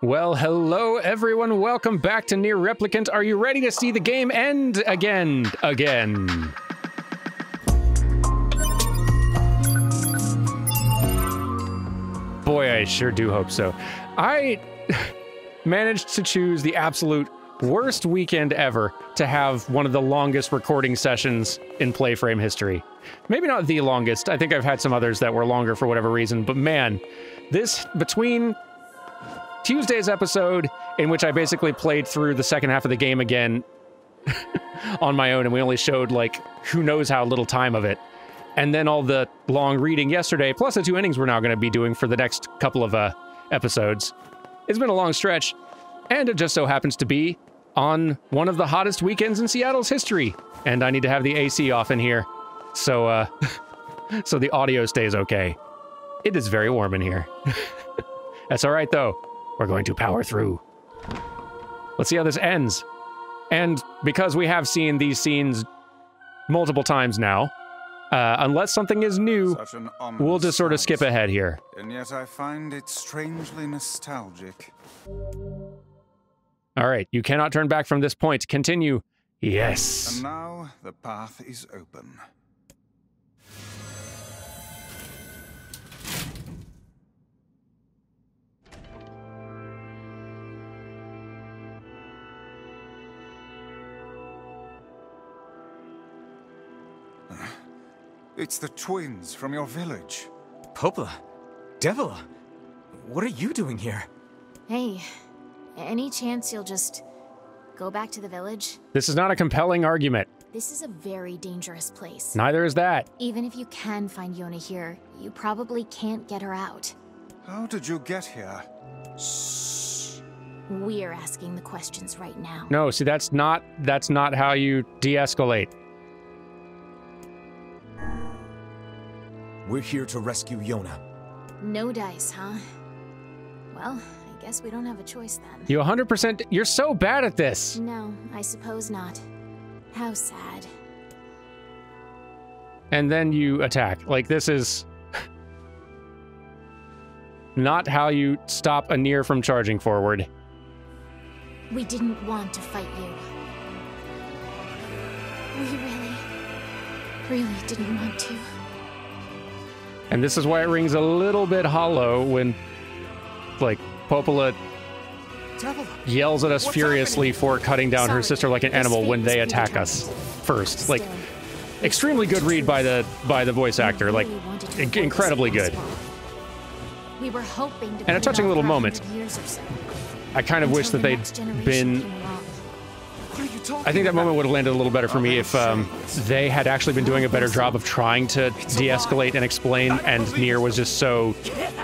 Well, hello everyone, welcome back to Nier Replicant. Are you ready to see the game end again? Boy, I sure do hope so. I managed to choose the absolute worst weekend ever to have one of the longest recording sessions in PlayFrame history. Maybe not the longest, I think I've had some others that were longer for whatever reason, but man, this, between Tuesday's episode, in which I basically played through the second half of the game again on my own, and we only showed, like, who knows how little time of it, and then all the long reading yesterday, plus the 2 endings we're now going to be doing for the next couple of episodes. It's been a long stretch, and it just so happens to be on one of the hottest weekends in Seattle's history, and I need to have the AC off in here, so, so the audio stays okay. It is very warm in here. That's all right, though. We're going to power through. Let's see how this ends. And because we have seen these scenes multiple times now, unless something is new, we'll just sort of skip ahead here. And yet I find it strangely nostalgic. All right, you cannot turn back from this point. Continue. Yes. And now the path is open. It's the twins from your village. Popola? Devila? What are you doing here? Hey, any chance you'll just go back to the village? This is not a compelling argument. This is a very dangerous place. Neither is that. Even if you can find Yona here, you probably can't get her out. How did you get here? Shh. We're asking the questions right now. No, see, that's not how you de-escalate. We're here to rescue Yona. No dice, huh? Well, I guess we don't have a choice then. You 100%, you're so bad at this. No, I suppose not. How sad. And then you attack. Like, this is not how you stop a Nier from charging forward. We didn't want to fight you. We really didn't want to. And this is why it rings a little bit hollow when, like, Popola yells at us furiously for cutting down her sister like an animal when they attack us first. Like, extremely good read by the voice actor, like, incredibly good. We were hoping to, and a touching little moment. I kind of wish that they'd been... I think that moment would have landed a little better for me if they had actually been doing a better job of trying to de-escalate and explain, and Nier was just so,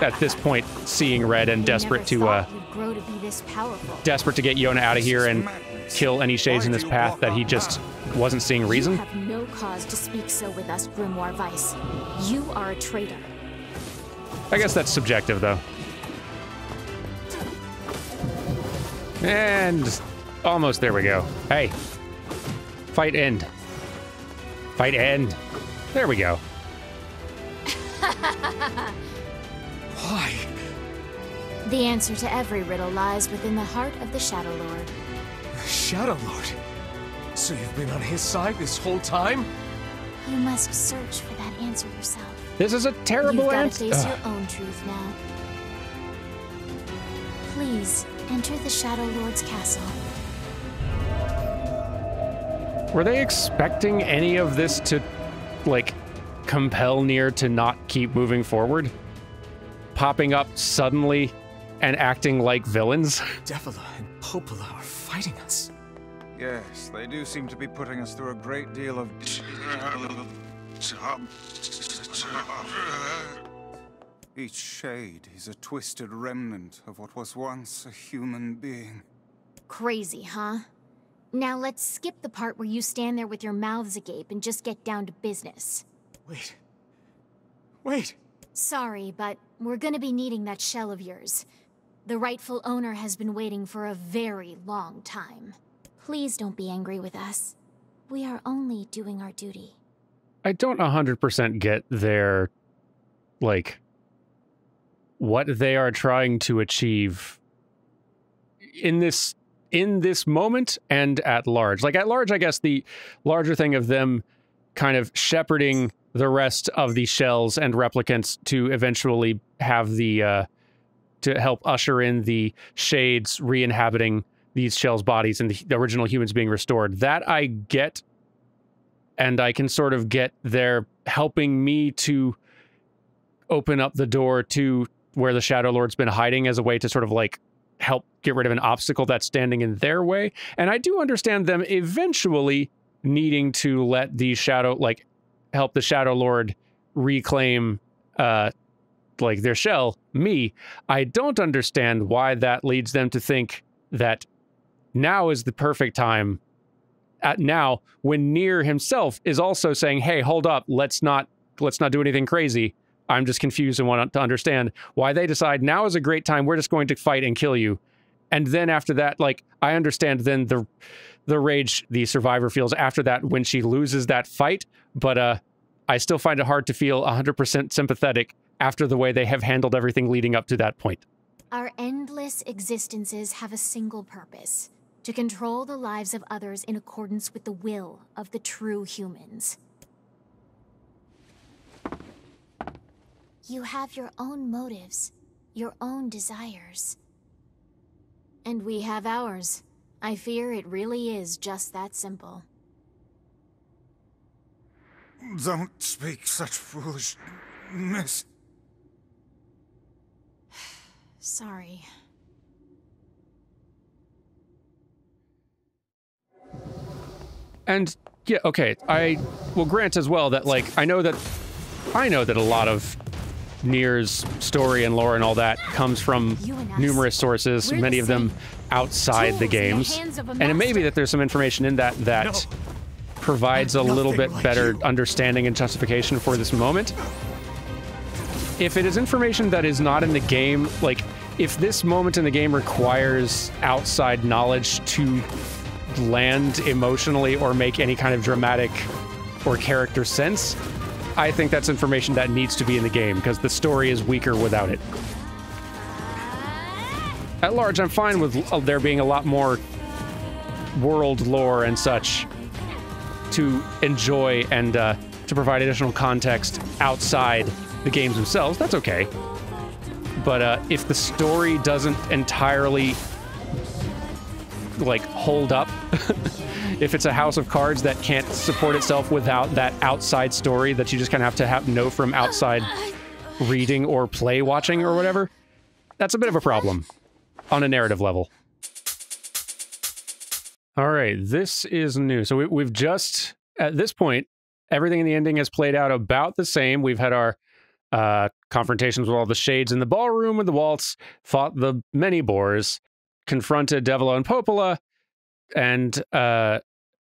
at this point, seeing red and desperate to get Yona out of here and kill any shades in this path that he just wasn't seeing reason. You have no cause to speak so with us, Grimoire Weiss. You are a traitor. I guess that's subjective, though. And... almost there we go. Hey. Fight end. Fight end. There we go. Why? The answer to every riddle lies within the heart of the Shadowlord. Shadowlord? So you've been on his side this whole time? You must search for that answer yourself. This is a terrible answer. You've got to face your own truth now. Please, enter the Shadowlord's castle. Were they expecting any of this to, like, compel Nier to not keep moving forward? Popping up suddenly and acting like villains? Devila and Popola are fighting us. Yes, they do seem to be putting us through a great deal of... Each shade is a twisted remnant of what was once a human being. Crazy, huh? Now let's skip the part where you stand there with your mouths agape and just get down to business. Wait. Sorry, but we're gonna be needing that shell of yours. The rightful owner has been waiting for a very long time. Please don't be angry with us. We are only doing our duty. I don't 100% get their, like, what they are trying to achieve in this moment and at large. Like, at large, I guess the larger thing of them kind of shepherding the rest of the shells and replicants to eventually have the to help usher in the shades re-inhabiting these shells' bodies and the original humans being restored. That I get, and I can sort of get their helping me to open up the door to where the Shadowlord's been hiding as a way to sort of like help get rid of an obstacle that's standing in their way. And I do understand them eventually needing to let the help the Shadowlord reclaim like their shell. Me, I don't understand why that leads them to think that now is the perfect time. Now, when Nier himself is also saying, "Hey, hold up, let's not do anything crazy." I'm just confused and want to understand why they decide now is a great time. We're just going to fight and kill you. And then after that, like, I understand then the rage the survivor feels after that when she loses that fight. But I still find it hard to feel 100% sympathetic after the way they have handled everything leading up to that point. Our endless existences have a single purpose: to control the lives of others in accordance with the will of the true humans. You have your own motives, your own desires. And we have ours. I fear it really is just that simple. Don't speak such foolishness. Sorry. And yeah, okay, I will grant as well that, like, I know that a lot of Nier's story and lore and all that comes from numerous sources, many of them outside the games. And it may be that there's some information in that provides a little bit better understanding and justification for this moment. If it is information that is not in the game, like, if this moment in the game requires outside knowledge to land emotionally or make any kind of dramatic or character sense, I think that's information that needs to be in the game, because the story is weaker without it. At large, I'm fine with there being a lot more world lore and such to enjoy and to provide additional context outside the games themselves. That's okay. But if the story doesn't entirely, like, hold up, if it's a house of cards that can't support itself without that outside story that you just kind of have to know from outside reading or play watching or whatever, that's a bit of a problem on a narrative level. All right, this is new. So we've just, at this point, everything in the ending has played out about the same. We've had our confrontations with all the shades in the ballroom with the waltz, fought the many boars, confronted Devilo and Popola, and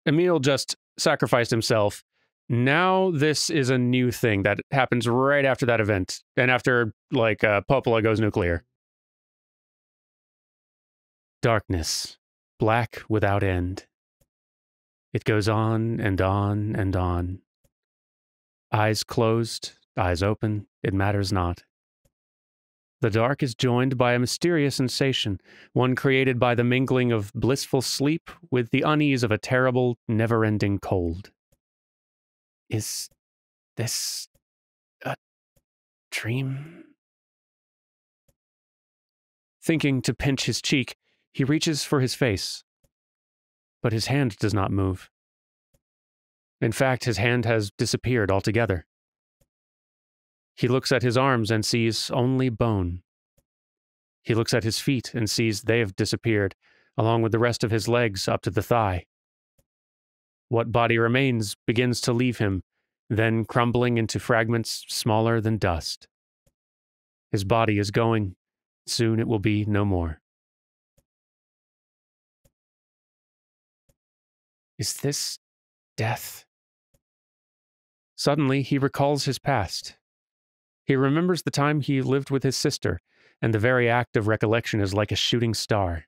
Emil just sacrificed himself. Now this is a new thing that happens right after that event, and after, like, Popola goes nuclear. Darkness, black without end. It goes on and on and on. Eyes closed, eyes open, it matters not. The dark is joined by a mysterious sensation, one created by the mingling of blissful sleep with the unease of a terrible, never-ending cold. Is this a dream? Thinking to pinch his cheek, he reaches for his face, but his hand does not move. In fact, his hand has disappeared altogether. He looks at his arms and sees only bone. He looks at his feet and sees they have disappeared, along with the rest of his legs up to the thigh. What body remains begins to leave him, then crumbling into fragments smaller than dust. His body is going. Soon it will be no more. Is this death? Suddenly, he recalls his past. He remembers the time he lived with his sister, and the very act of recollection is like a shooting star.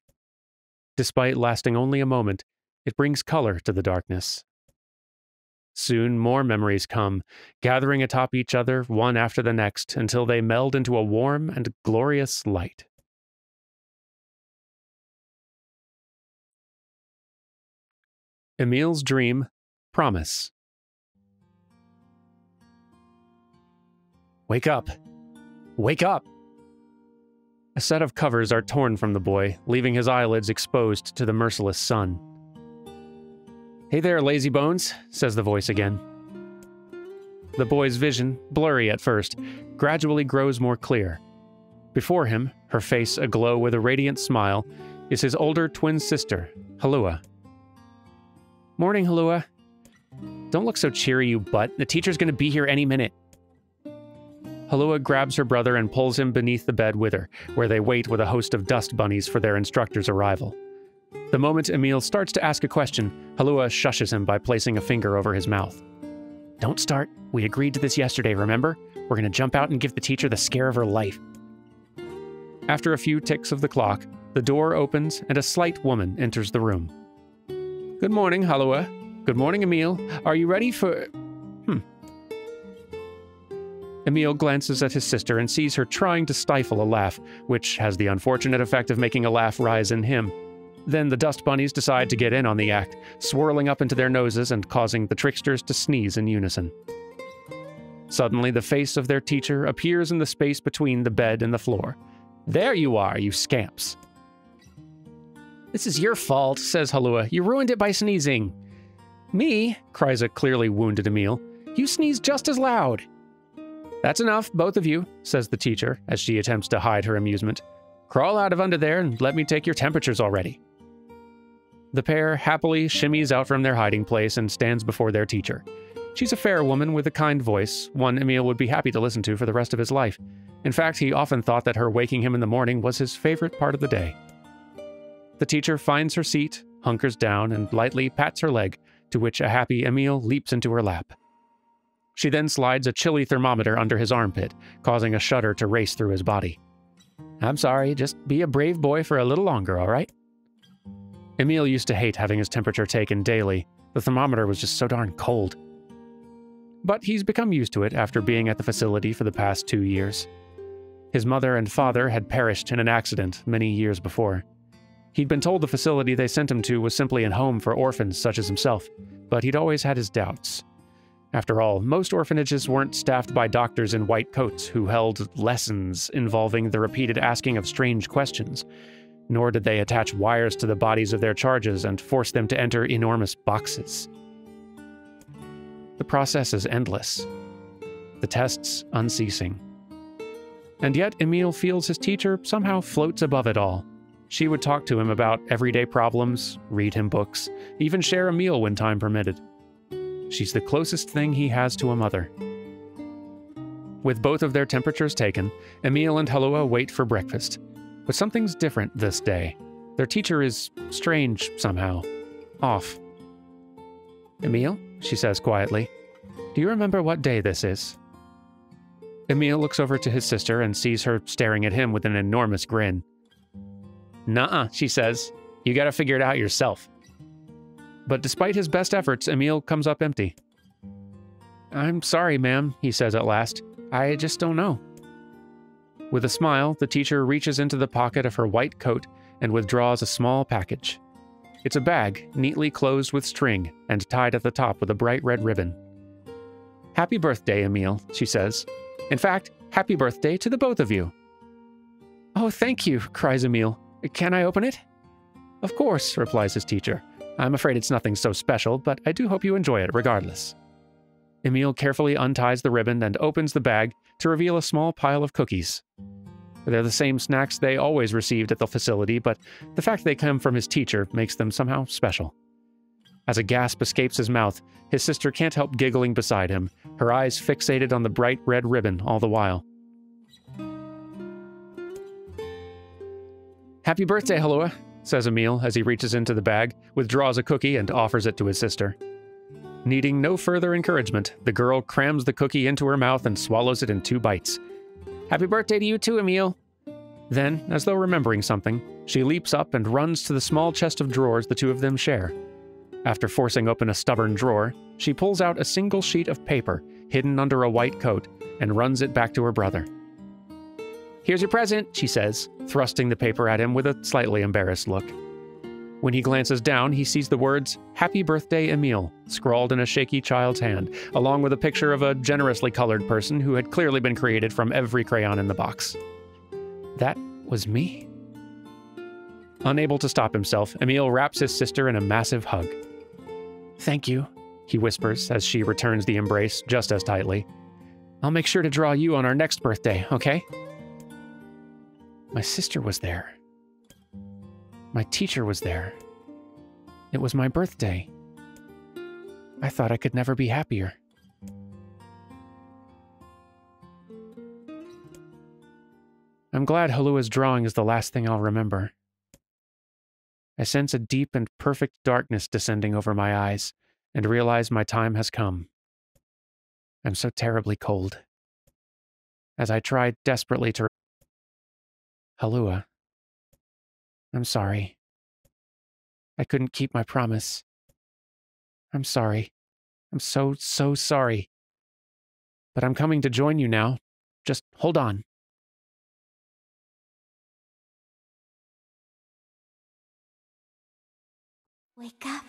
Despite lasting only a moment, it brings color to the darkness. Soon more memories come, gathering atop each other, one after the next, until they meld into a warm and glorious light. Emil's Dream, Promise. Wake up. Wake up! A set of covers are torn from the boy, leaving his eyelids exposed to the merciless sun. Hey there, lazy bones, says the voice again. The boy's vision, blurry at first, gradually grows more clear. Before him, her face aglow with a radiant smile, is his older twin sister, Halua. Morning, Halua. Don't look so cheery, you butt. The teacher's gonna be here any minute. Halua grabs her brother and pulls him beneath the bed with her, where they wait with a host of dust bunnies for their instructor's arrival. The moment Emil starts to ask a question, Halua shushes him by placing a finger over his mouth. Don't start. We agreed to this yesterday, remember? We're gonna jump out and give the teacher the scare of her life. After a few ticks of the clock, the door opens and a slight woman enters the room. Good morning, Halua. Good morning, Emil. Are you ready for... Emil glances at his sister and sees her trying to stifle a laugh, which has the unfortunate effect of making a laugh rise in him. Then the dust bunnies decide to get in on the act, swirling up into their noses and causing the tricksters to sneeze in unison. Suddenly, the face of their teacher appears in the space between the bed and the floor. There you are, you scamps. This is your fault, says Halua. You ruined it by sneezing. Me, cries a clearly wounded Emil. You sneezed just as loud. That's enough, both of you, says the teacher, as she attempts to hide her amusement. Crawl out of under there and let me take your temperatures already. The pair happily shimmies out from their hiding place and stands before their teacher. She's a fair woman with a kind voice, one Emil would be happy to listen to for the rest of his life. In fact, he often thought that her waking him in the morning was his favorite part of the day. The teacher finds her seat, hunkers down, and lightly pats her leg, to which a happy Emil leaps into her lap. She then slides a chilly thermometer under his armpit, causing a shudder to race through his body. I'm sorry, just be a brave boy for a little longer, all right? Emil used to hate having his temperature taken daily. The thermometer was just so darn cold. But he's become used to it after being at the facility for the past 2 years. His mother and father had perished in an accident many years before. He'd been told the facility they sent him to was simply a home for orphans such as himself, but he'd always had his doubts. After all, most orphanages weren't staffed by doctors in white coats who held lessons involving the repeated asking of strange questions, nor did they attach wires to the bodies of their charges and force them to enter enormous boxes. The process is endless, the tests unceasing. And yet Emil feels his teacher somehow floats above it all. She would talk to him about everyday problems, read him books, even share a meal when time permitted. She's the closest thing he has to a mother. With both of their temperatures taken, Emil and Halua wait for breakfast. But something's different this day. Their teacher is strange somehow. Off. Emil, she says quietly, do you remember what day this is? Emil looks over to his sister and sees her staring at him with an enormous grin. Nuh-uh, she says. You gotta figure it out yourself. But despite his best efforts, Emil comes up empty. I'm sorry, ma'am, he says at last. I just don't know. With a smile, the teacher reaches into the pocket of her white coat and withdraws a small package. It's a bag, neatly closed with string and tied at the top with a bright red ribbon. Happy birthday, Emil, she says. In fact, happy birthday to the both of you. Oh, thank you, cries Emil. Can I open it? Of course, replies his teacher. I'm afraid it's nothing so special, but I do hope you enjoy it regardless. Emil carefully unties the ribbon and opens the bag to reveal a small pile of cookies. They're the same snacks they always received at the facility, but the fact they come from his teacher makes them somehow special. As a gasp escapes his mouth, his sister can't help giggling beside him, her eyes fixated on the bright red ribbon all the while. Happy birthday, Halua, says Emil as he reaches into the bag, withdraws a cookie, and offers it to his sister. Needing no further encouragement, the girl crams the cookie into her mouth and swallows it in 2 bites. Happy birthday to you too, Emil. Then, as though remembering something, she leaps up and runs to the small chest of drawers the two of them share. After forcing open a stubborn drawer, she pulls out a single sheet of paper hidden under a white coat and runs it back to her brother. Here's your present, she says, thrusting the paper at him with a slightly embarrassed look. When he glances down, he sees the words, "Happy Birthday, Emile," scrawled in a shaky child's hand, along with a picture of a generously colored person who had clearly been created from every crayon in the box. That was me? Unable to stop himself, Emile wraps his sister in a massive hug. "Thank you," he whispers as she returns the embrace just as tightly. "I'll make sure to draw you on our next birthday, okay?" My sister was there. My teacher was there. It was my birthday. I thought I could never be happier. I'm glad Halua's drawing is the last thing I'll remember. I sense a deep and perfect darkness descending over my eyes and realize my time has come. I'm so terribly cold. As I try desperately to... Halua. I'm sorry. I couldn't keep my promise. I'm sorry. I'm so sorry. But I'm coming to join you now. Just hold on. Wake up.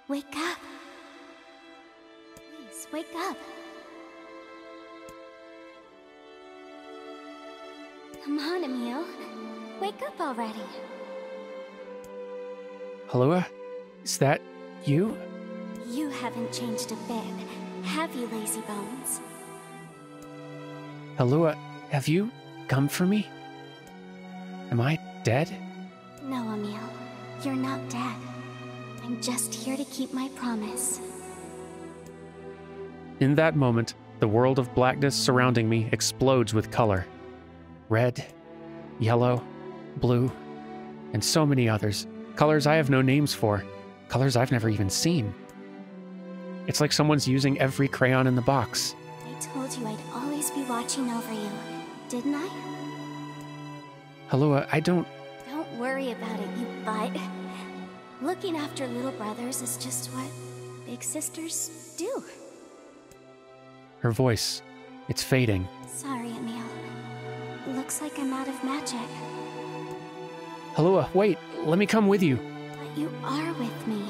Wake up. Please, wake up. Come on, Emile. Wake up already. Halua? Is that you? You haven't changed a bit, have you, lazy bones? Halua, have you come for me? Am I dead? No, Emile. You're not dead. I'm just here to keep my promise. In that moment, the world of blackness surrounding me explodes with color. Red, yellow, blue, and so many others. Colors I have no names for. Colors I've never even seen. It's like someone's using every crayon in the box. I told you I'd always be watching over you, didn't I? Halua, I don't... Don't worry about it, you butt. Looking after little brothers is just what big sisters do. Her voice, it's fading. Sorry, Emile. Looks like I'm out of magic. Halua, wait, let me come with you. But you are with me.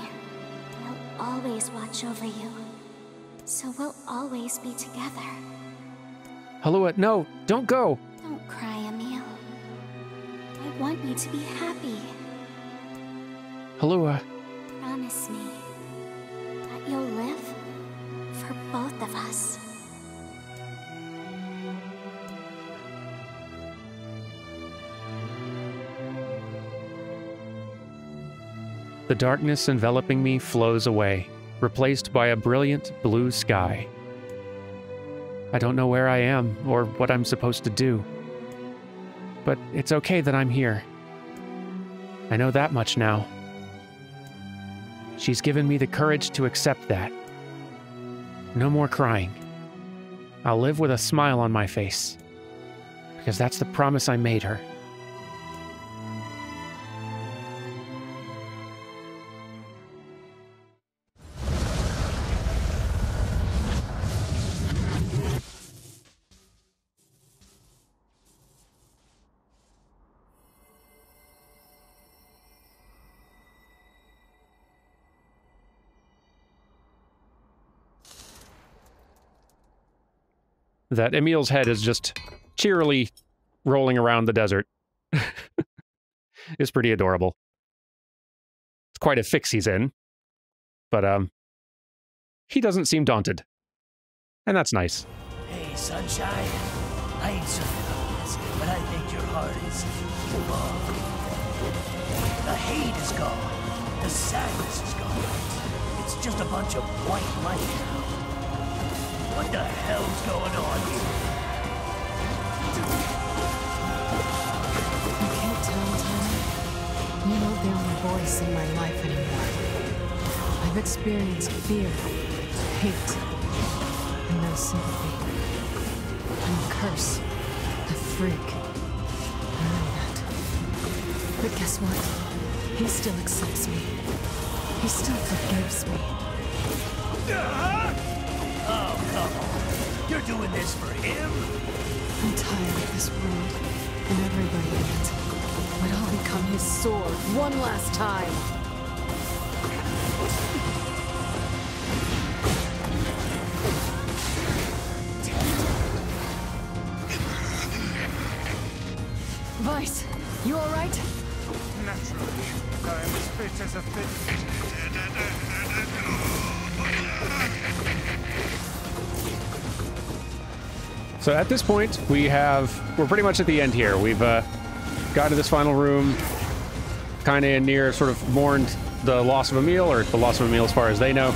I'll always watch over you. So we'll always be together. Halua, no, don't go. Don't cry, Emile. I want you to be happy. Halua. Promise me that you'll live for both of us. The darkness enveloping me flows away, replaced by a brilliant blue sky. I don't know where I am or what I'm supposed to do. But it's okay that I'm here. I know that much now. She's given me the courage to accept that. No more crying. I'll live with a smile on my face, because that's the promise I made her. That Emile's head is just cheerily rolling around the desert. It's pretty adorable. It's quite a fix he's in. But, he doesn't seem daunted. And that's nice. Hey, sunshine. I ain't certain about this, but I think your heart is full. The hate is gone. The sadness is gone. It's just a bunch of white light now. What the hell's going on here? You can't tell, Tyler. You won't be my voice in my life anymore. I've experienced fear, hate, and no sympathy. I'm a curse, a freak. I know that. But guess what? He still accepts me. He still forgives me. Oh, come on. You're doing this for him? I'm tired of this world and everybody in it. But I'll become his sword one last time. Vice, you alright? Naturally, I am as fit as a fit. So at this point, we're pretty much at the end here. We've got to this final room. Kainé and Nier sort of mourned the loss of Emil, or the loss of Emil as far as they know,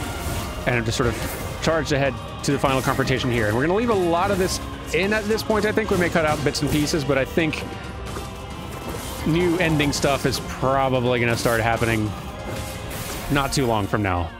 and have just sort of charged ahead to the final confrontation here. And we're going to leave a lot of this in at this point, I think. We may cut out bits and pieces, but I think new ending stuff is probably going to start happening not too long from now.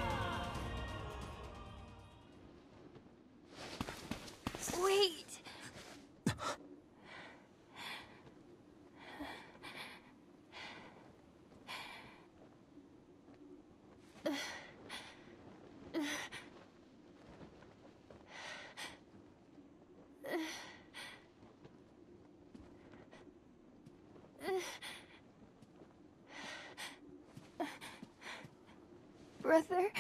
Brother?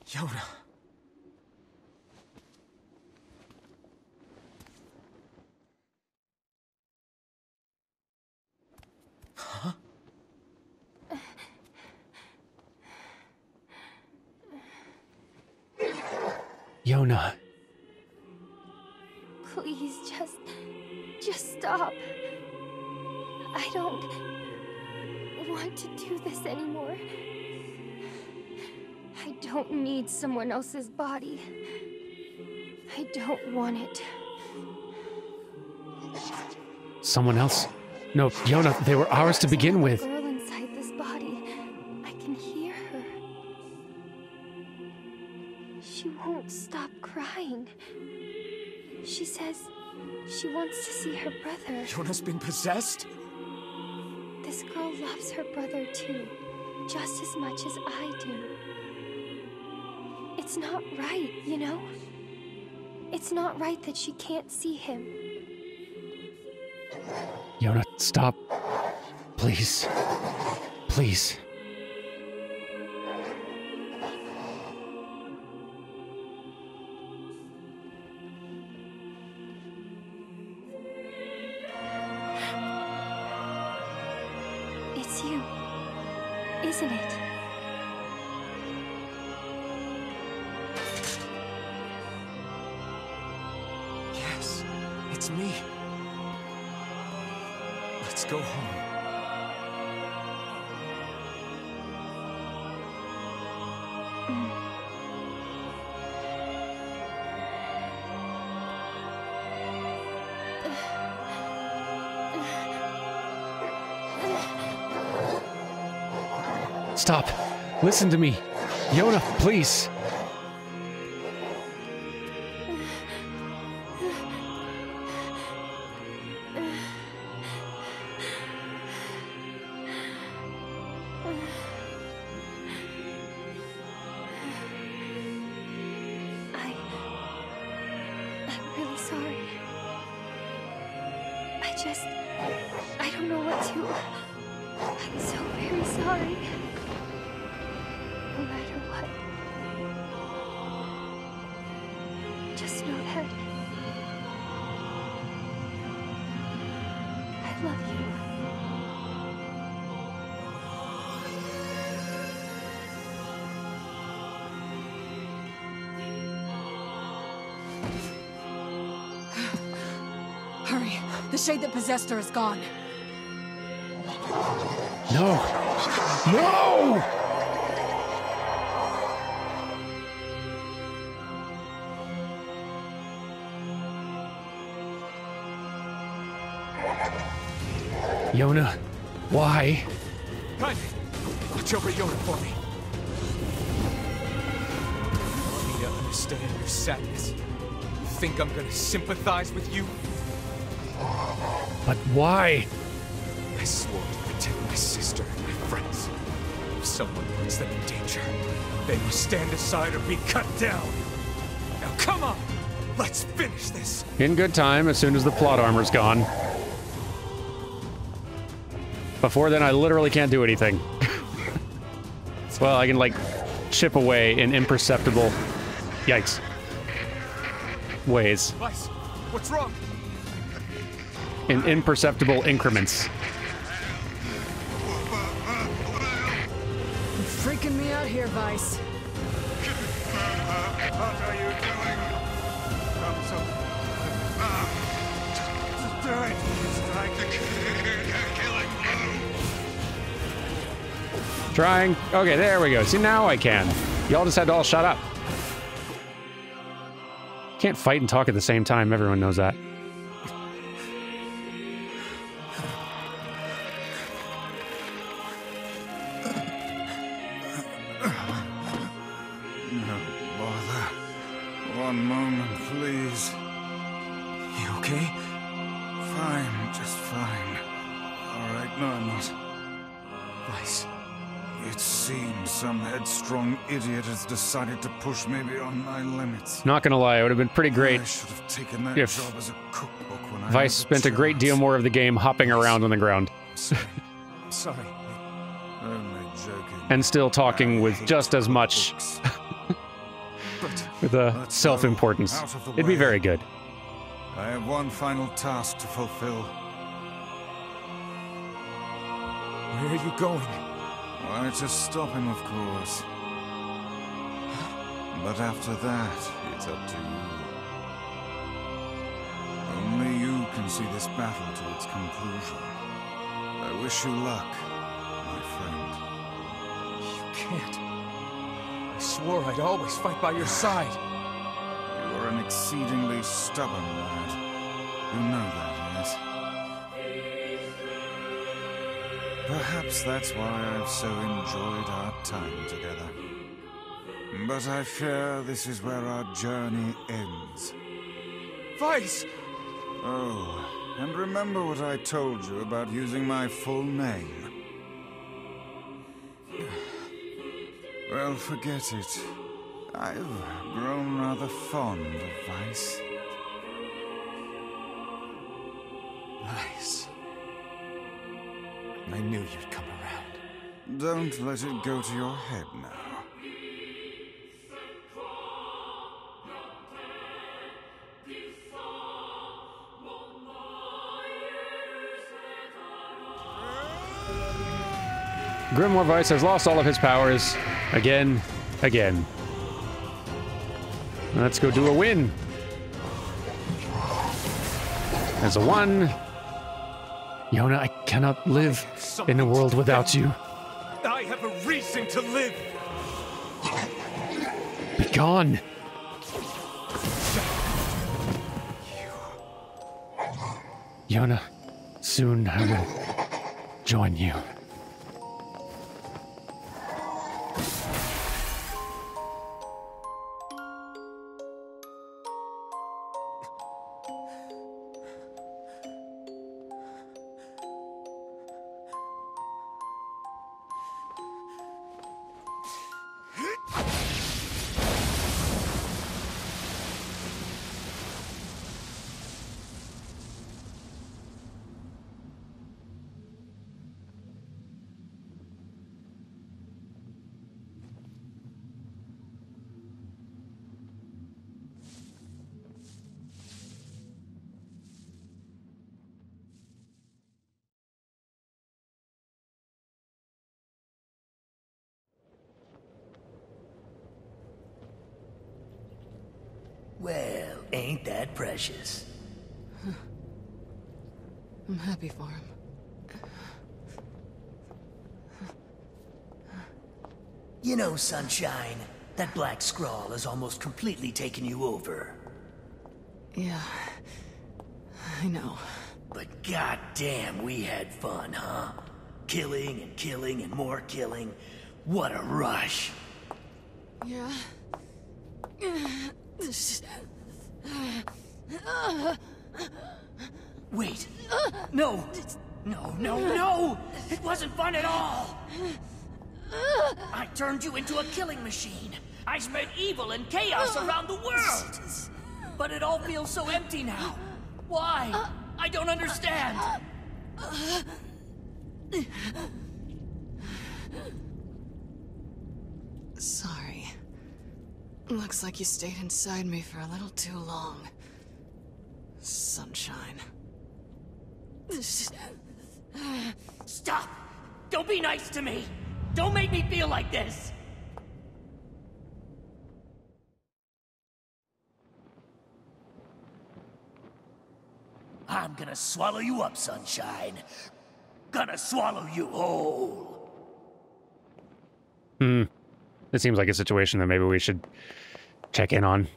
Yona. Huh? Yona. Please, just stop. I don't want to do this anymore. I don't need someone else's body. I don't want it. Someone else? No, Yona, they were ours to begin with. Girl inside this body. I can hear her. She won't stop crying. She says she wants to see her brother. Yona's been possessed? This girl loves her brother too, just as much as I do. It's not right, you know? It's not right that she can't see him. Yona, stop. Please. Please. It's you, isn't it? Yes, it's me. Let's go home. Stop. Listen to me. Yona, please. I'm really sorry. I don't know what to... I'm so very sorry. No matter what. Just know that I love you. Hurry. The shade that possessed her is gone. No. No! Yona, why? Kainé, watch over Yona for me. You want me to understand your sadness? You think I'm gonna sympathize with you? But why? I swore to protect my sister and my friends. If someone puts them in danger, they must stand aside or be cut down. Now come on, let's finish this. In good time, as soon as the plot armor's gone. Before then, I literally can't do anything. Well, I can, like, chip away in imperceptible... Yikes. Ways. Vice, what's wrong? In imperceptible increments. You're freaking me out here, Vice. What are you doing? Come so... Just do it. Strike the killing blow. Trying. Okay, there we go. See, now I can. Y'all just had to all shut up. Can't fight and talk at the same time. Everyone knows that. No bother. One moment, please. You okay? Fine, just fine. All right, no, I'm not. Vice. It seems some headstrong idiot has decided to push me beyond my limits. Not gonna lie, it would have been pretty great I should have taken that if job as a cookbook when I Vice had the spent a great deal chance. more of the game hopping around on the ground. Sorry. I'm sorry. Only joking. And still talking with just as much But with a Let's self-importance. go out of the It'd be way. very good. I have one final task to fulfill. where are you going? Why, to stop him, of course. But after that, it's up to you. Only you can see this battle to its conclusion. I wish you luck, my friend. You can't. I swore I'd always fight by your side. You are an exceedingly stubborn lad. You know that, yes? Perhaps that's why I've so enjoyed our time together. But I fear this is where our journey ends. Vice! Oh, and remember what I told you about using my full name? Well, forget it. I've grown rather fond of Vice. Vice. I knew you'd come around. Don't let it go to your head now. Grimoire Vice has lost all of his powers. Again. Let's go do a win. There's a 1. Yona, I cannot live in a world without you. I have a reason to live! Be gone. Yona, soon I will join you. Well, ain't that precious? I'm happy for him. You know, Sunshine, that black scrawl has almost completely taken you over. Yeah, I know. But goddamn, we had fun, huh? Killing and killing and more killing. What a rush. Yeah. Wait. No! No! It wasn't fun at all! I turned you into a killing machine. I spread evil and chaos around the world. But it all feels so empty now. Why? I don't understand. Sorry. Looks like you stayed inside me for a little too long. Sunshine. Stop! Don't be nice to me! Don't make me feel like this! I'm gonna swallow you up, Sunshine. Gonna swallow you whole. It seems like a situation that maybe we should check in on.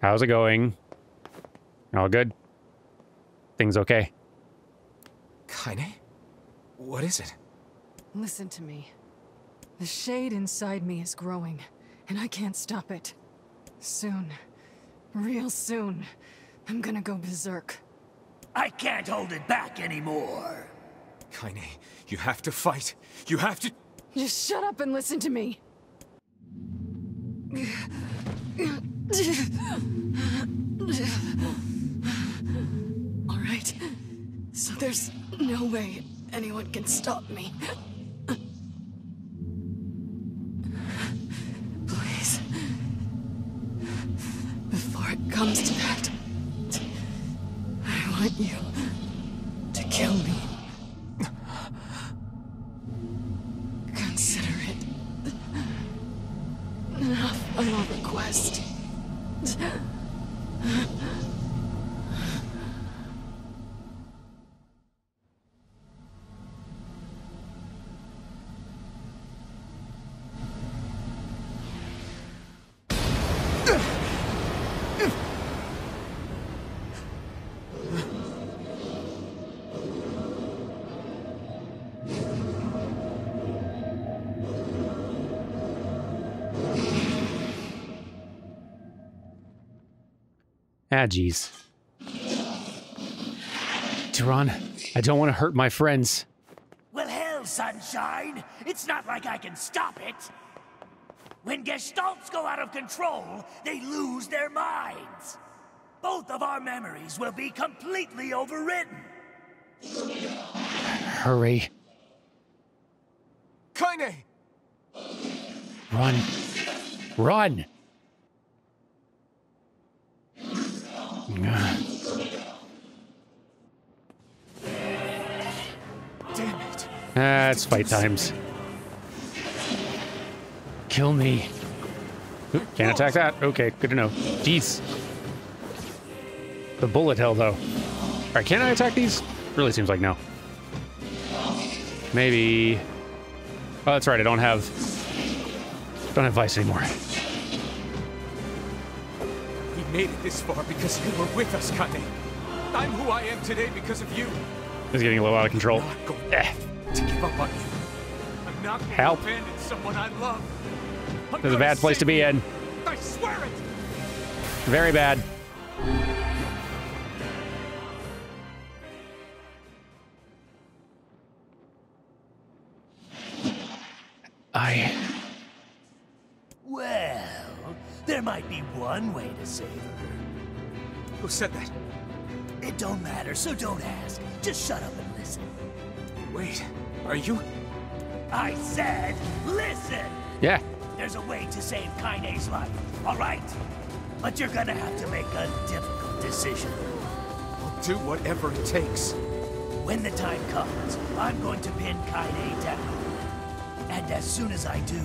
How's it going? All good? Things okay? Kainé? What is it? Listen to me. The shade inside me is growing, and I can't stop it. Soon, real soon, I'm gonna go berserk. I can't hold it back anymore. Kainé, you have to fight. You have to... Just shut up and listen to me. All right. So there's no way anyone can stop me. Please. Before it comes to that, I want you to kill me. Consider it enough of a request. Ah, jeez. Tehran, I don't want to hurt my friends. Well, hell, Sunshine. It's not like I can stop it. When Gestalts go out of control, they lose their minds. Both of our memories will be completely overwritten. Hurry. Kainé! Run. Run! Damn it. Ah, it's fight times. Kill me. Oop, can't attack that. Okay, good to know. Jeez. The bullet hell, though. Alright, can I attack these? Really seems like no. Maybe... Oh, that's right, I don't have Vice anymore. We made it this far because you were with us, Kainé. I'm who I am today because of you. It's getting a little out of control. I'm not going to give up on you. I'm not going Help. to abandon someone I love. This is a bad place to be in. I swear it! Very bad. Well, there might be one way to save her. Who said that? It don't matter, so don't ask. Just shut up and listen. Wait, are you? I said, listen! Yeah. There's a way to save Kainé's life, all right? But you're gonna have to make a difficult decision. I'll do whatever it takes. When the time comes, I'm going to pin Kainé down. And as soon as I do,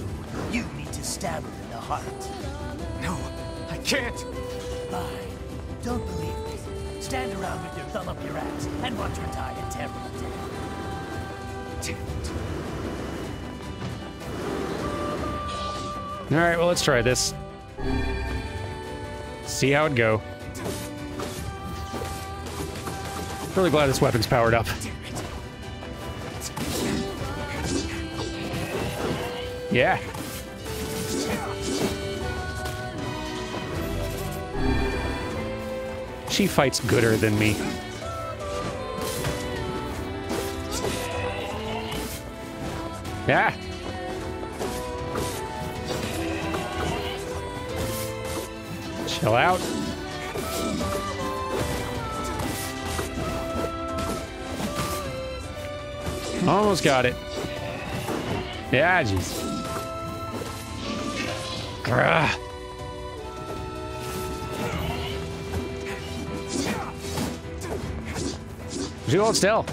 you need to stab her in the heart. No, I can't. Fine. Don't believe me. Stand around with your thumb up your ass and watch her die a terrible death. Damn it. All right, well, let's try this. See how it go. Really glad this weapon's powered up. Yeah. She fights gooder than me. Yeah. Chill out. Almost got it. Yeah, jeez. Grah. You hold still.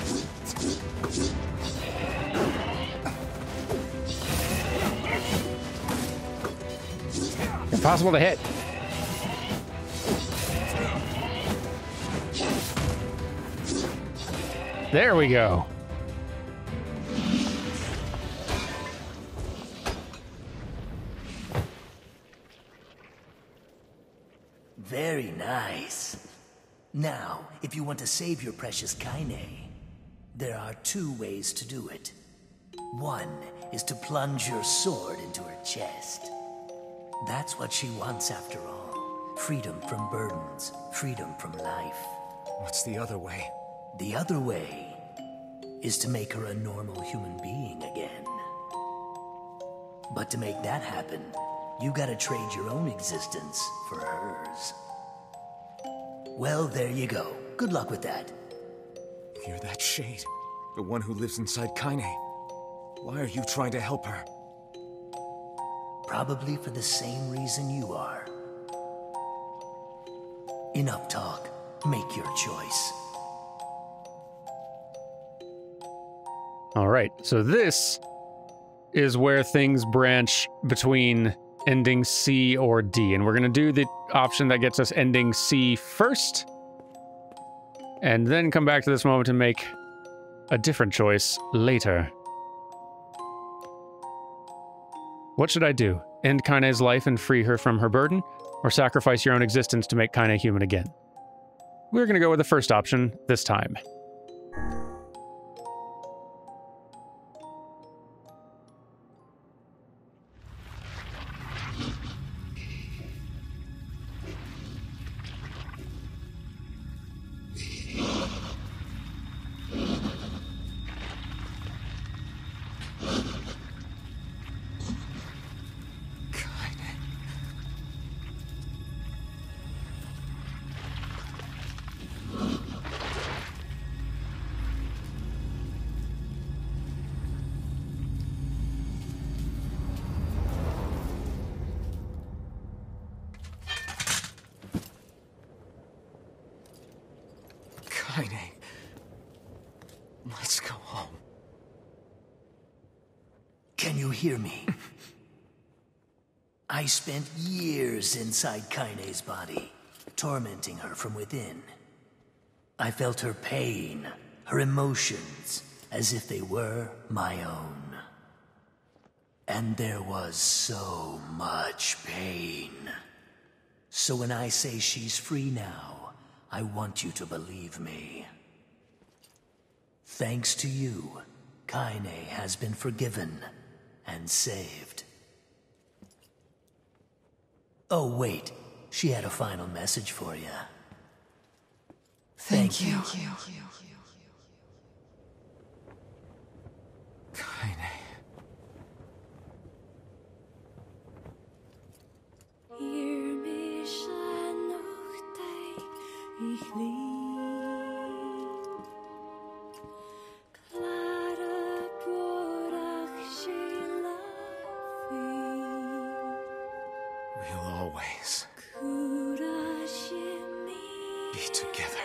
Impossible to hit. There we go. Very nice. Now, if you want to save your precious Kainé, there are 2 ways to do it. One is to plunge your sword into her chest. That's what she wants after all. Freedom from burdens, freedom from life. What's the other way? The other way is to make her a normal human being again. But to make that happen, you gotta trade your own existence for hers. Well, there you go. Good luck with that. You're that shade. The one who lives inside Kainé. Why are you trying to help her? Probably for the same reason you are. Enough talk. Make your choice. All right, so this is where things branch between ending C or D, and we're going to do the option that gets us ending C first, and then come back to this moment and make a different choice later. What should I do? End Kainé's life and free her from her burden, or sacrifice your own existence to make Kainé human again? We're going to go with the first option this time. Kainé. Let's go home. Can you hear me? I spent years inside Kainé's body, tormenting her from within. I felt her pain, her emotions, as if they were my own. And there was so much pain. So when I say she's free now, I want you to believe me. Thanks to you, Kainé has been forgiven and saved. Oh, wait. She had a final message for you. Thank you. Kainé. We'll always be together.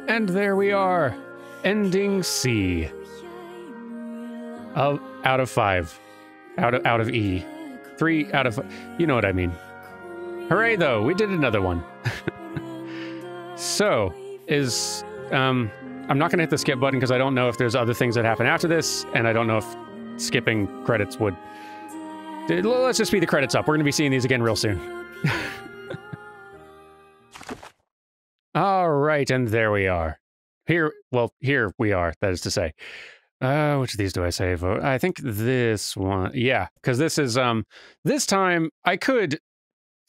And there we are, ending C. Out of 5. Out of E. 3 out of... You know what I mean. Hooray, though, we did another one. So, I'm not going to hit the skip button because I don't know if there's other things that happen after this, and I don't know if skipping credits would... Let's just speed the credits up. We're going to be seeing these again real soon. All right, and there we are. Here we are, that is to say. Which of these do I save? I think this one. Yeah, because this is, this time I could,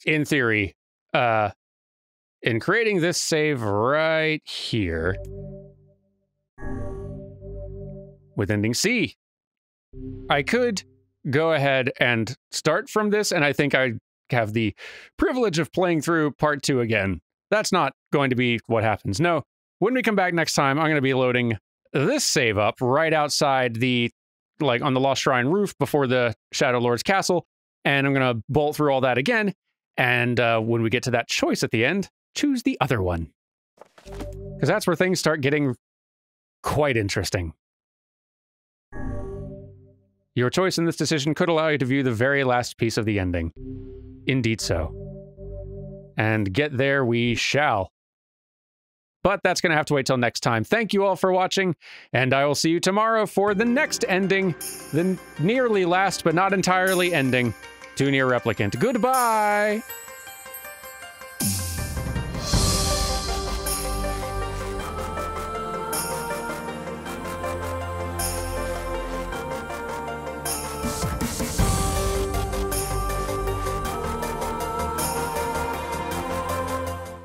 in theory, in creating this save right here with ending C. I could go ahead and start from this, and I think I have the privilege of playing through part 2 again. That's not going to be what happens. No, when we come back next time, I'm going to be loading this save up right outside the, like, on the Lost Shrine roof before the Shadowlord's castle, and I'm going to bolt through all that again, and when we get to that choice at the end, choose the other one. Because that's where things start getting quite interesting. Your choice in this decision could allow you to view the very last piece of the ending. Indeed so. And get there we shall. But that's going to have to wait till next time. Thank you all for watching, and I will see you tomorrow for the next ending, the nearly last but not entirely ending to Nier Replicant. Goodbye!